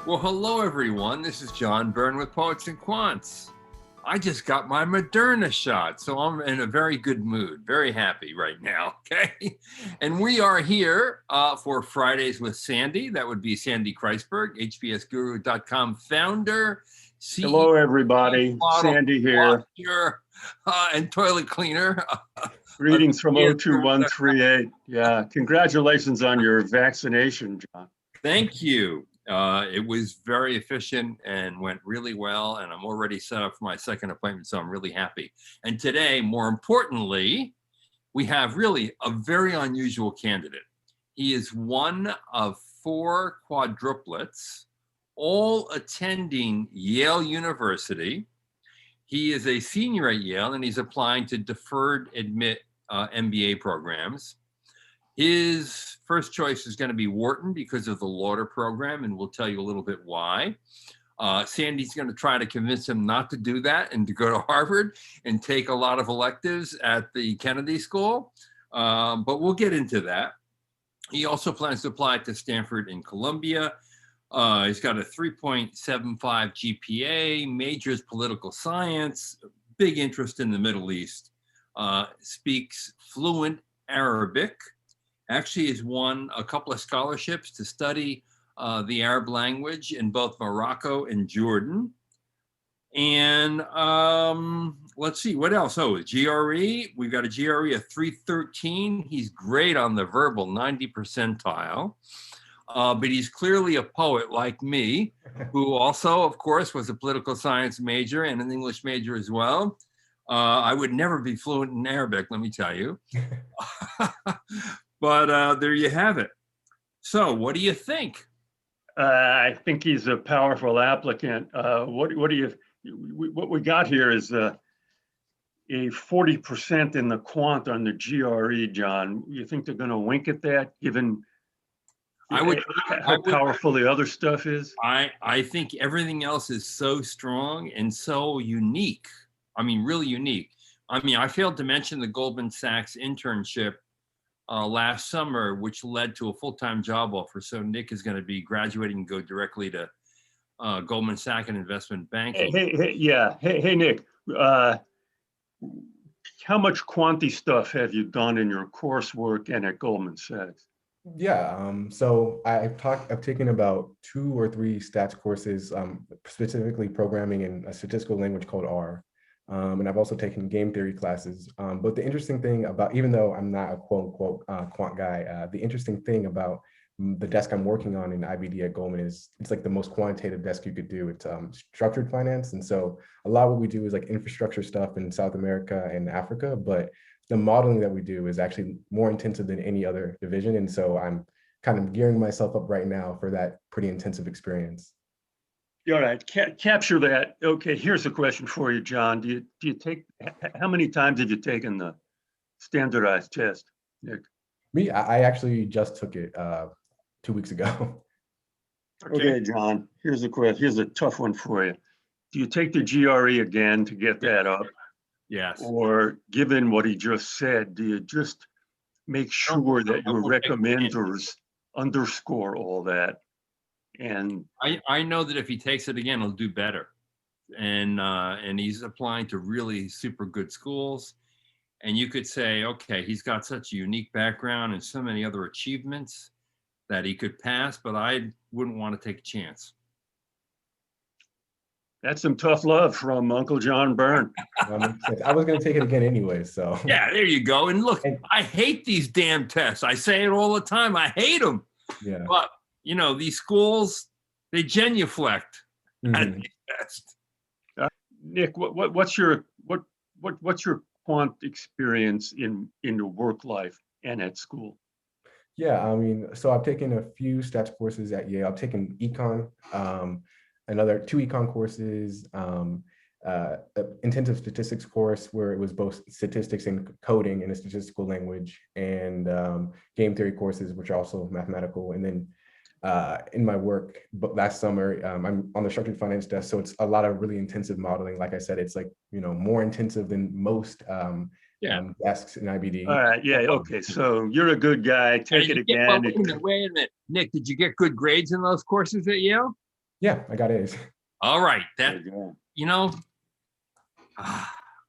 Well, hello, everyone. This is John Byrne with Poets and Quants. I just got my Moderna shot, so I'm in a very good mood, very happy right now, okay? And we are here for Fridays with Sandy. That would be Sandy Kreisberg, HBSguru.com founder, CEO, Hello, everybody. model, Sandy here. washer, and toilet cleaner. Greetings from 02138. Yeah, congratulations on your vaccination, John. Thank you. It was very efficient and went really well, and I'm already set up for my second appointment, so I'm really happy. And today, more importantly, we have really a very unusual candidate. He is one of 4 quadruplets, all attending Yale University. He is a senior at Yale, and he's applying to deferred admit MBA programs. His first choice is going to be Wharton because of the Lauder program, and we'll tell you a little bit why. Sandy's going to try to convince him not to do that and to go to Harvard and take a lot of electives at the Kennedy School, but we'll get into that. He also plans to apply to Stanford and Columbia. He's got a 3.75 GPA, majors political science, big interest in the Middle East, speaks fluent Arabic, actually has won a couple of scholarships to study the Arab language in both Morocco and Jordan. And let's see, what else? Oh, GRE, we've got a GRE of 313. He's great on the verbal 90 percentile, but he's clearly a poet like me, who also, of course, was a political science major and an English major as well. I would never be fluent in Arabic, let me tell you. But there you have it. So what do you think? I think he's a powerful applicant. What we got here is a 40% in the quant on the GRE, John. You think they're going to wink at that, given how powerful the other stuff is? I think everything else is so strong and so unique. I mean, really unique. I mean, I failed to mention the Goldman Sachs internship last summer, which led to a full-time job offer. So Nick is going to be graduating and go directly to Goldman Sachs and investment banking. Hey, Nick, how much quantity stuff have you done in your coursework and at Goldman Sachs? Yeah, so I've taken about 2 or 3 stats courses, specifically programming in a statistical language called R. And I've also taken game theory classes. But the interesting thing about, even though I'm not a quote unquote quant guy, the interesting thing about the desk I'm working on in IBD at Goldman is it's like the most quantitative desk you could do. It's structured finance. And so a lot of what we do is like infrastructure stuff in South America and Africa, but the modeling that we do is actually more intensive than any other division. And so I'm kind of gearing myself up right now for that pretty intensive experience. All right, capture that. Okay, here's a question for you, John. Do you take, how many times have you taken the standardized test, Nick? Me, I actually just took it 2 weeks ago. Okay, John, here's a question. Here's a tough one for you. Do you take the GRE again to get that up? Yes. Or given what he just said, do you just make sure that your recommenders underscore all that? And I know that if he takes it again, he'll do better. And he's applying to really super good schools. And you could say, okay, he's got such a unique background and so many other achievements that he could pass, but I wouldn't want to take a chance. That's some tough love from Uncle John Byrne. I was going to take it again anyway, so. Yeah, there you go. And look, I hate these damn tests. I say it all the time. I hate them. Yeah. But you know, these schools, they genuflect at the test. Nick, what's your quant experience in your work life and at school? Yeah, I mean, so I've taken a few stats courses at Yale. I've taken econ, another 2 econ courses, intensive statistics course where it was both statistics and coding in a statistical language, and game theory courses, which are also mathematical. And then in my work, but last summer, I'm on the structured finance desk, so it's a lot of really intensive modeling. Like I said, it's like, you know, more intensive than most desks in IBD. All right, yeah, okay, so you're a good guy. Take it again. Wait a minute, Nick. Did you get good grades in those courses at Yale? Yeah, I got A's. All right. There That, you go. you know,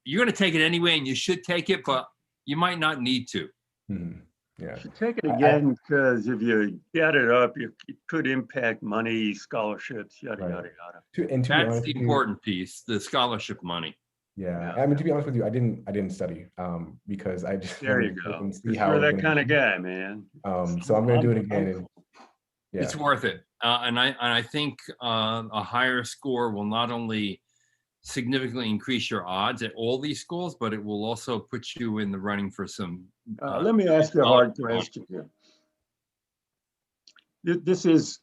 you're going to take it anyway, and you should take it, but you might not need to. Mhm. Yeah. You should take it I- again because if you get it up, it could impact money, scholarships, yada, Right. yada, yada. To be That's honest the with you, important piece, the scholarship money. yeah. Yeah. I mean, to be honest with you, I didn't study because I just There you wanted to look go. and see Because how you're it was that going kind to of be. guy, man. So I'm going to do it again. And yeah. It's worth it. And I think a higher score will not only significantly increase your odds at all these schools, but it will also put you in the running for some. Let me ask you a hard college. question here. This is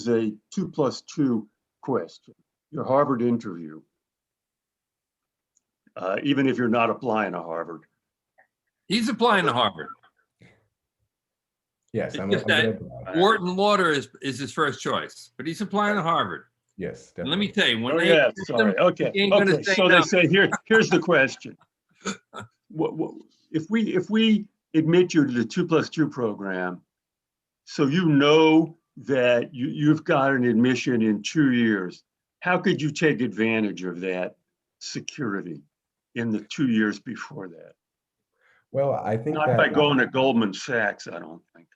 a 2+2 question. Your Harvard interview, even if you're not applying to Harvard. He's applying to Harvard. Yes, It's I'm just going that to apply. Wharton Lauder is his first choice, but he's applying to Harvard. Yes, And let me definitely. tell you, when Oh they yeah, accept sorry. him, Okay. he ain't gonna Okay. say So no. they say here's the question. If we admit you to the 2+2 program, so you know that you've got an admission in 2 years, how could you take advantage of that security in the 2 years before that? Well, I think Not that by going to Goldman Sachs, I don't think.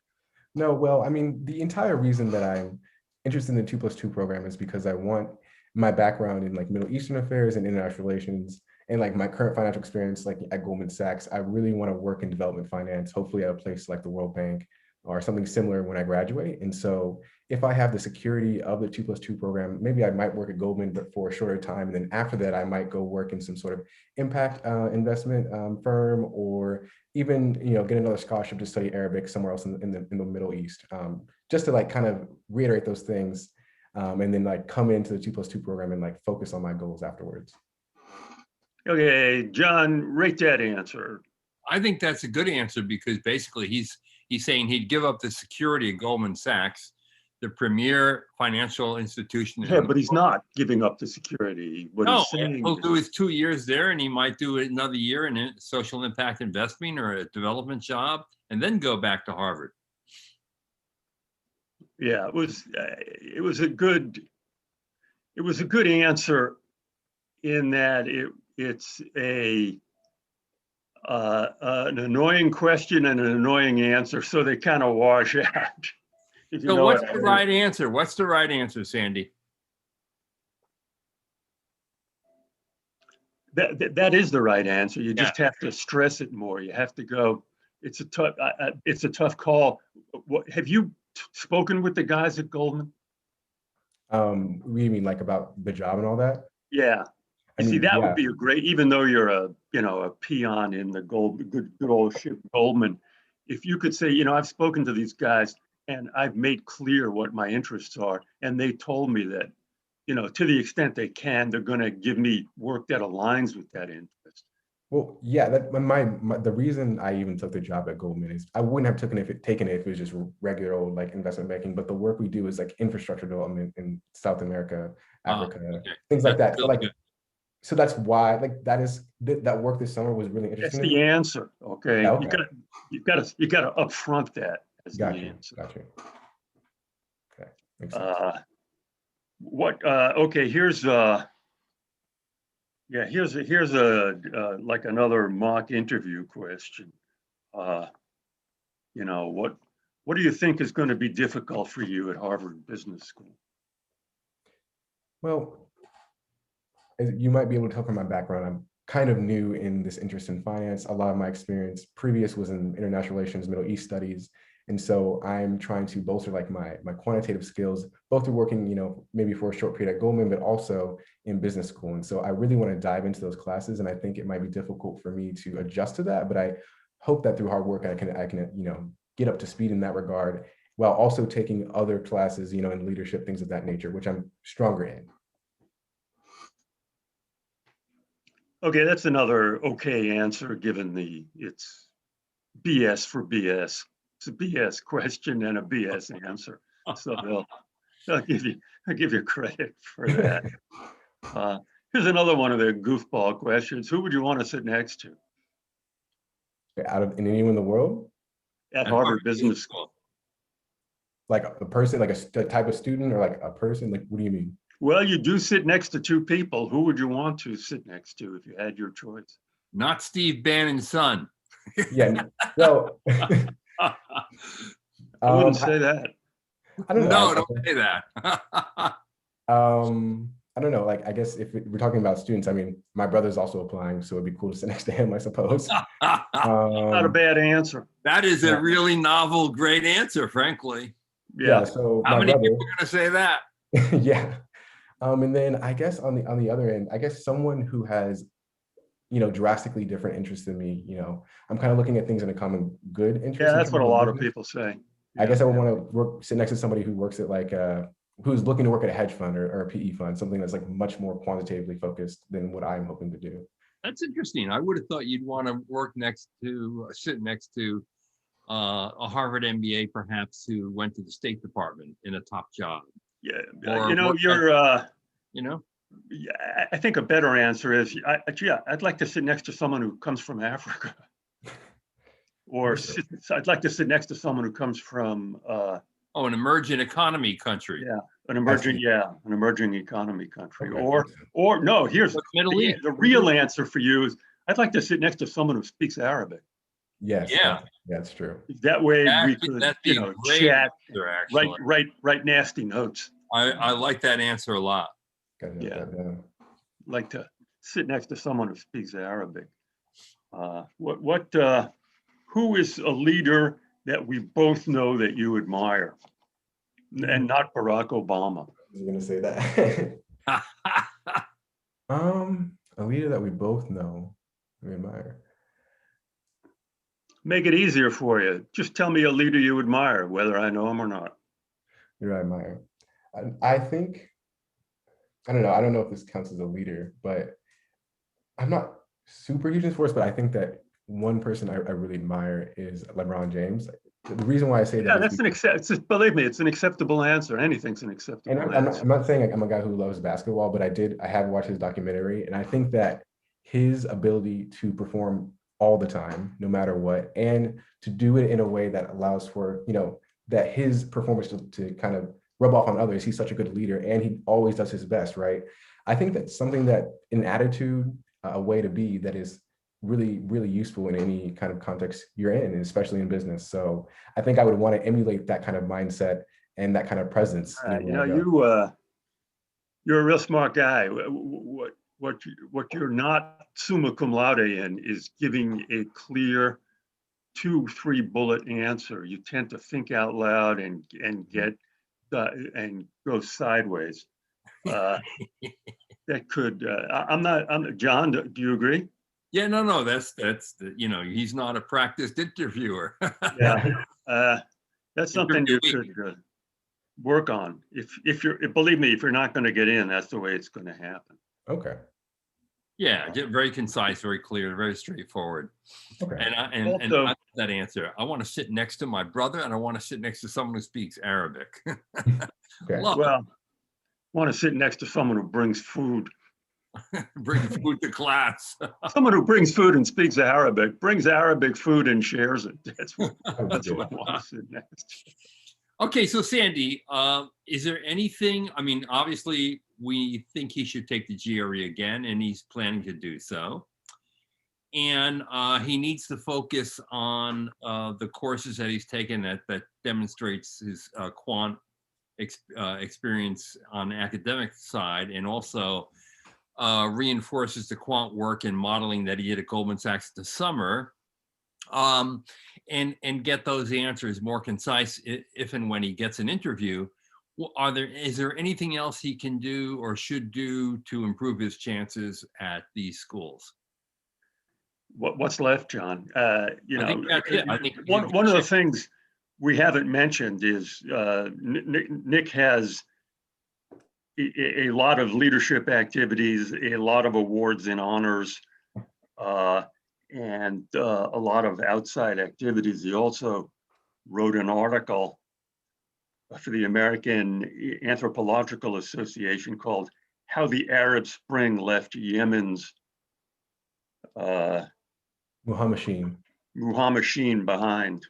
no, well, I mean, the entire reason that I'm interested in the 2+2 program is because I want my background in like Middle Eastern affairs and international relations and like my current financial experience, like at Goldman Sachs. I really want to work in development finance, hopefully at a place like the World Bank or something similar when I graduate. And so if I have the security of the 2+2 program, maybe I might work at Goldman, but for a shorter time. And then after that, I might go work in some sort of impact investment firm, or even get another scholarship to study Arabic somewhere else in the Middle East, just to like kind of reiterate those things, and then like come into the 2+2 program and like focus on my goals afterwards. Okay, John, rate that answer. I think that's a good answer because basically he's saying he'd give up the security of Goldman Sachs, the premier financial institution. Yeah, but he's not giving up the security. What No, he's saying he'll do is, his 2 years there, and he might do another year in social impact investing or a development job, and then go back to Harvard. yeah, it was a good answer in that it's an annoying question and an annoying answer, so they kind of wash out. If you So know what's what I the mean. right answer? What's the right answer, Sandy? That is the right answer. You just Yeah. have to stress it more. You have to go. It's a tough call. What have you spoken with the guys at Goldman? We mean like about the job and all that? Yeah. I You see, mean, that yeah. would be a great, even though you're a peon in the good old ship Goldman, if you could say, I've spoken to these guys and I've made clear what my interests are, and they told me that, to the extent they can, they're going to give me work that aligns with that interest. Well, yeah, that the reason I even took the job at Goldman is I wouldn't have taken it if it was just regular old like investment banking. But the work we do is like infrastructure development in South America, Africa, Okay. things like That's that. So really like, good. so that's why like that work this summer was really That's interesting to the me. answer. Okay. Yeah, okay. You gotta upfront that as the Got you. answer. Got you. Okay, makes sense. Okay, here's like another mock interview question. What do you think is going to be difficult for you at Harvard Business School? Well, as you might be able to tell from my background, I'm kind of new in this interest in finance. A lot of my experience previous was in international relations, Middle East studies. And so I'm trying to bolster like my quantitative skills, both through working, maybe for a short period at Goldman, but also in business school. And so I really want to dive into those classes. And I think it might be difficult for me to adjust to that, but I hope that through hard work, I can get up to speed in that regard, while also taking other classes, in leadership, things of that nature, which I'm stronger in. Okay, that's another okay answer given it's BS for BS. It's a BS question and a BS answer. So I'll give you credit for that. Here's another one of the goofball questions. Who would you want to sit next to? In anyone in the world? At Harvard Business School. like a person, like a type of student, or like a person? Like, what do you mean? Well, you do sit next to two people. Who would you want to sit next to if you had your choice? Not Steve Bannon's son. Yeah. So, I wouldn't say I, that. I don't know. No, don't say that. I don't know. Like, I guess if we're talking about students, I mean, my brother's also applying, so it'd be cool to sit next to him, I suppose. Not a bad answer. That is a really novel, great answer, frankly. Yeah. So How my many brother, people are going to say that? yeah. And then I guess on the other end, I guess someone who has, drastically different interests than me. I'm kind of looking at things in a common good interest. Yeah, in that's terms what a of lot of business. people say. I guess I would want to sit next to somebody who works at like who's looking to work at a hedge fund or a PE fund, something that's like much more quantitatively focused than what I'm hoping to do. That's interesting. I would have thought you'd want to sit next to a Harvard MBA, perhaps, who went to the State Department in a top job. Yeah, Or yeah, I think a better answer is, I'd like to sit next to someone who comes from Africa. Or I'd like to sit next to someone who comes from an emerging economy country. Yeah, an emerging economy country. Okay. Or no, here's Middle East. The real answer for you is I'd like to sit next to someone who speaks Arabic. Yes. Yeah, that's true. That way we could, chat, answer, write nasty notes. I like that answer a lot. Yeah, like to sit next to someone who speaks Arabic. Who is a leader that we both know that you admire? And not Barack Obama. I was gonna say that. A leader that we both know, we admire. Make it easier for you. Just tell me a leader you admire, whether I know him or not. Leader I admire. I think, I don't know. I don't know if this counts as a leader, but I'm not super huge in sports, but I think that one person I really admire is LeBron James. The reason why I say that, believe me, it's an acceptable answer. Anything's an acceptable answer. I'm not saying I'm a guy who loves basketball, but I have watched his documentary, and I think that his ability to perform all the time, no matter what, and to do it in a way that allows for, that his performance to kind of rub off on others. He's such a good leader, and he always does his best, right? I think that's something that an attitude, a way to be that is really, really useful in any kind of context you're in, especially in business. So I think I would want to emulate that kind of mindset and that kind of presence. You're a real smart guy. What you're not summa cum laude in is giving a clear 2-3 bullet answer. You tend to think out loud and get and go sideways. That could. John. Do you agree? Yeah, no, that's he's not a practiced interviewer. Yeah, that's something you could work on. Believe me, if you're not going to get in, that's the way it's going to happen. Okay. Yeah, very concise, very clear, very straightforward. Okay. And I love that answer. I want to sit next to my brother, and I want to sit next to someone who speaks Arabic. Okay. Well, want to sit next to someone who brings food. Bring food to class. Someone who brings food and speaks Arabic, brings Arabic food and shares it. That's what I want to sit next. Okay, so Sandy, is there anything, obviously we think he should take the GRE again, and he's planning to do so. And he needs to focus on the courses that he's taken that demonstrates his quant experience on the academic side, and also reinforces the quant work and modeling that he did at Goldman Sachs this summer, and get those answers more concise if and when he gets an interview. Is there anything else he can do or should do to improve his chances at these schools? What's left, John? I think that's it. I think one of the things we haven't mentioned is Nick has a lot of leadership activities, a lot of awards and honors, and a lot of outside activities. He also wrote an article for the American Anthropological Association called "How the Arab Spring Left Yemen's Muhammasheen behind."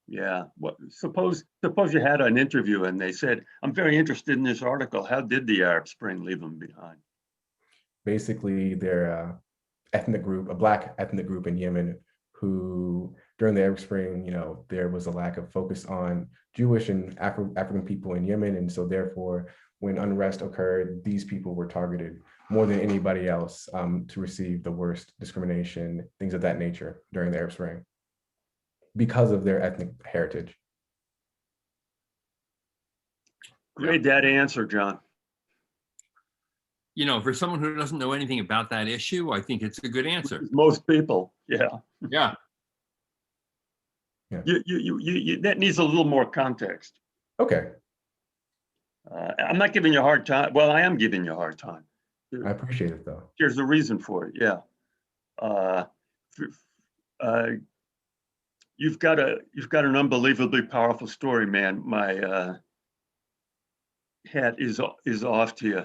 Yeah. What, suppose you had an interview and they said, "I'm very interested in this article. How did the Arab Spring leave them behind?" Basically, they're ethnic group, a Black ethnic group in Yemen, who during the Arab Spring, there was a lack of focus on Jewish and African people in Yemen. And so therefore, when unrest occurred, these people were targeted more than anybody else to receive the worst discrimination, things of that nature during the Arab Spring because of their ethnic heritage. Great data answer, John. For someone who doesn't know anything about that issue, I think it's a good answer. Most people, yeah. Yeah. You that needs a little more context. Okay. I'm not giving you a hard time. Well, I am giving you a hard time. I appreciate it though. There's a reason for it. Yeah. You've got an unbelievably powerful story, man. My hat is off to you.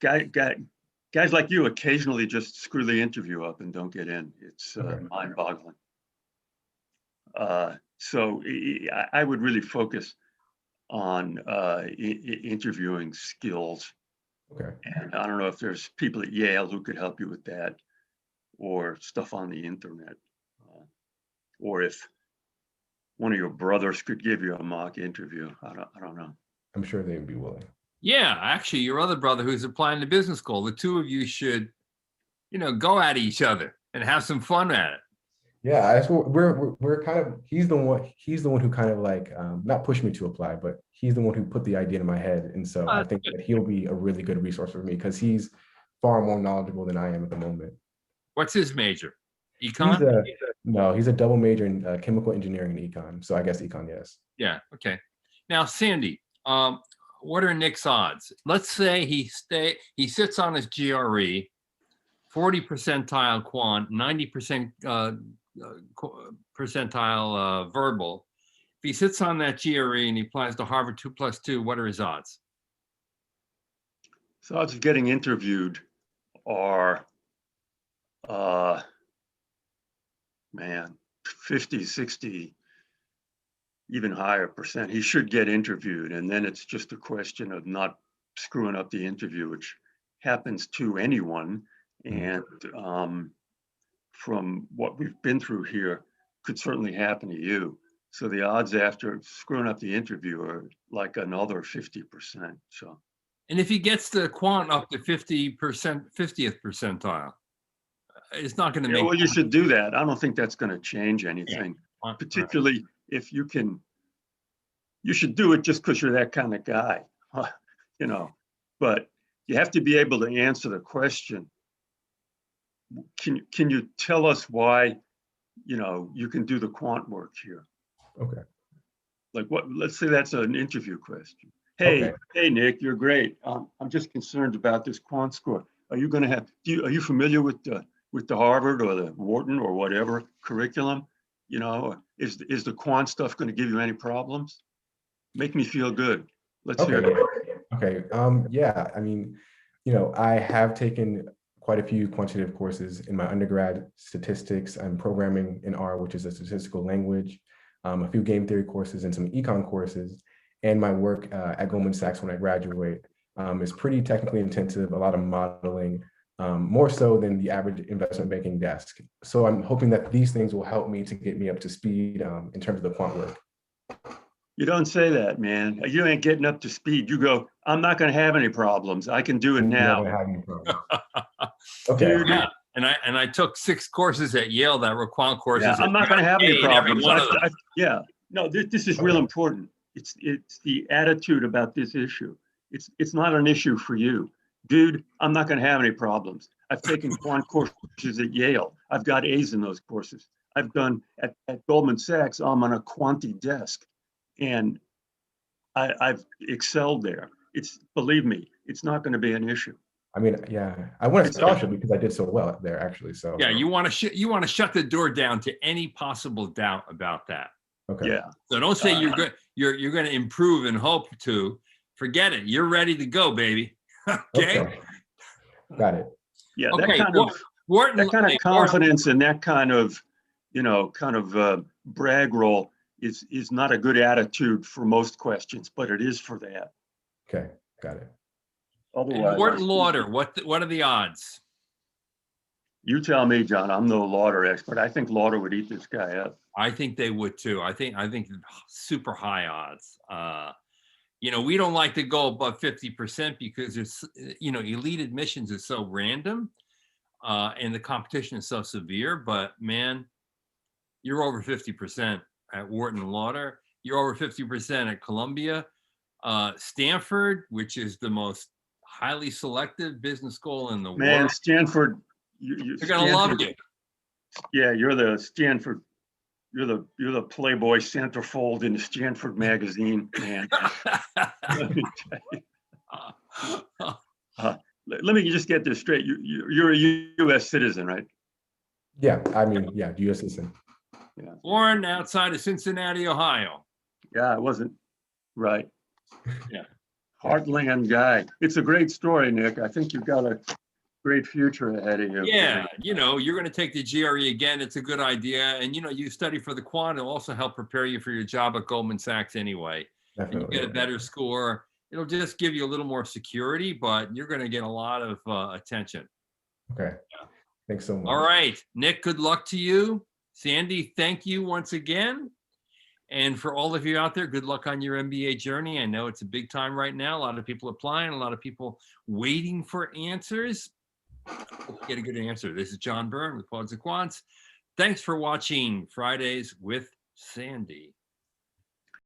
Guys like you occasionally just screw the interview up and don't get in. It's mind-boggling. So I would really focus on interviewing skills. Okay. And I don't know if there's people at Yale who could help you with that, or stuff on the internet, or if one of your brothers could give you a mock interview. I don't know. I'm sure they'd be willing. Yeah, actually, your other brother who's applying to business school, the two of you should, go at each other and have some fun at it. Yeah, we're kind of, he's the one who kind of like, not pushed me to apply, but he's the one who put the idea in my head. And so I think that he'll be a really good resource for me because he's far more knowledgeable than I am at the moment. What's his major? Econ? He's a double major in chemical engineering and econ. So I guess econ, yes. Yeah, okay. Now, Sandy, what are Nick's odds? Let's say he sits on his GRE, 40 percentile quant, 90% percentile verbal. If he sits on that GRE and he applies to Harvard 2+2, what are his odds? So odds of getting interviewed are, 50, 60, even higher percent. He should get interviewed. And then it's just a question of not screwing up the interview, which happens to anyone. And from what we've been through here, could certainly happen to you. So the odds after screwing up the interview are like another 50%. So. And if he gets the quant up to 50%, 50th percentile, it's not going to make. Well, you should do that. I don't think that's going to change anything, particularly if you can. You should do it just because you're that kind of guy, But you have to be able to answer the question. Can you tell us why, you can do the quant work here? Okay. Like what? Let's say that's an interview question. Hey, Nick, you're great. I'm just concerned about this quant score. Are you going to have? Are you familiar with the Harvard or the Wharton or whatever curriculum? Is the quant stuff going to give you any problems? Make me feel good. Let's hear it. Okay. Yeah. I mean, I have taken quite a few quantitative courses in my undergrad: statistics and programming in R, which is a statistical language, a few game theory courses and some econ courses. And my work at Goldman Sachs when I graduate is pretty technically intensive, a lot of modeling, more so than the average investment banking desk. So I'm hoping that these things will help me to get me up to speed in terms of the quant work. You don't say that, man. You ain't getting up to speed. You go, I'm not going to have any problems. I can do it now. Never have any problems. Okay. Dude, yeah. And I took 6 courses at Yale that were quant courses. Yeah, I'm not going to have any problems. No, this is real Okay. important. It's the attitude about this issue. It's not an issue for you. Dude, I'm not going to have any problems. I've taken quant courses at Yale. I've got A's in those courses. I've done at Goldman Sachs, I'm on a quanti desk. And I've excelled there. Believe me, it's not going to be an issue. I mean, yeah, I won a scholarship because I did so well there, actually. So yeah, you want to shut the door down to any possible doubt about that. Okay. Yeah. So don't say you're good. You're going to improve and hope to. Forget it. You're ready to go, baby. Okay. Got it. Yeah. Okay. That kind of confidence and that kind of kind of brag roll is not a good attitude for most questions, but it is for that. Okay, got it. Otherwise, Wharton Lauder, what are the odds? You tell me, John. I'm no Lauder expert. I think Lauder would eat this guy up. I think they would too. I think super high odds. We don't like to go above 50% because there's, elite admissions is so random, and the competition is so severe. But man, you're over 50% at Wharton Lauder. You're over 50% at Columbia. Stanford, which is the most highly selective business school in the Man, world. Stanford, They're gonna love you. Yeah, you're the Stanford. You're the Playboy centerfold in the Stanford magazine, man. Let me tell you. Let me just get this straight. You're a U.S. citizen, right? Yeah, yeah, U.S. citizen. Yeah. Born outside of Cincinnati, Ohio. Yeah, I wasn't right. Yeah. Heartland guy. It's a great story, Nick. I think you've got a great future ahead of you. Yeah, you're going to take the GRE again. It's a good idea. And, you study for the Quant. It'll also help prepare you for your job at Goldman Sachs anyway. Definitely. And you get a better score. It'll just give you a little more security, but you're going to get a lot of attention. Okay. Yeah. Thanks so much. All right, Nick, good luck to you. Sandy, thank you once again. And for all of you out there, good luck on your MBA journey. I know it's a big time right now. A lot of people applying, a lot of people waiting for answers. Get a good answer. This is John Byrne with Poets and Quants. Thanks for watching Fridays with Sandy.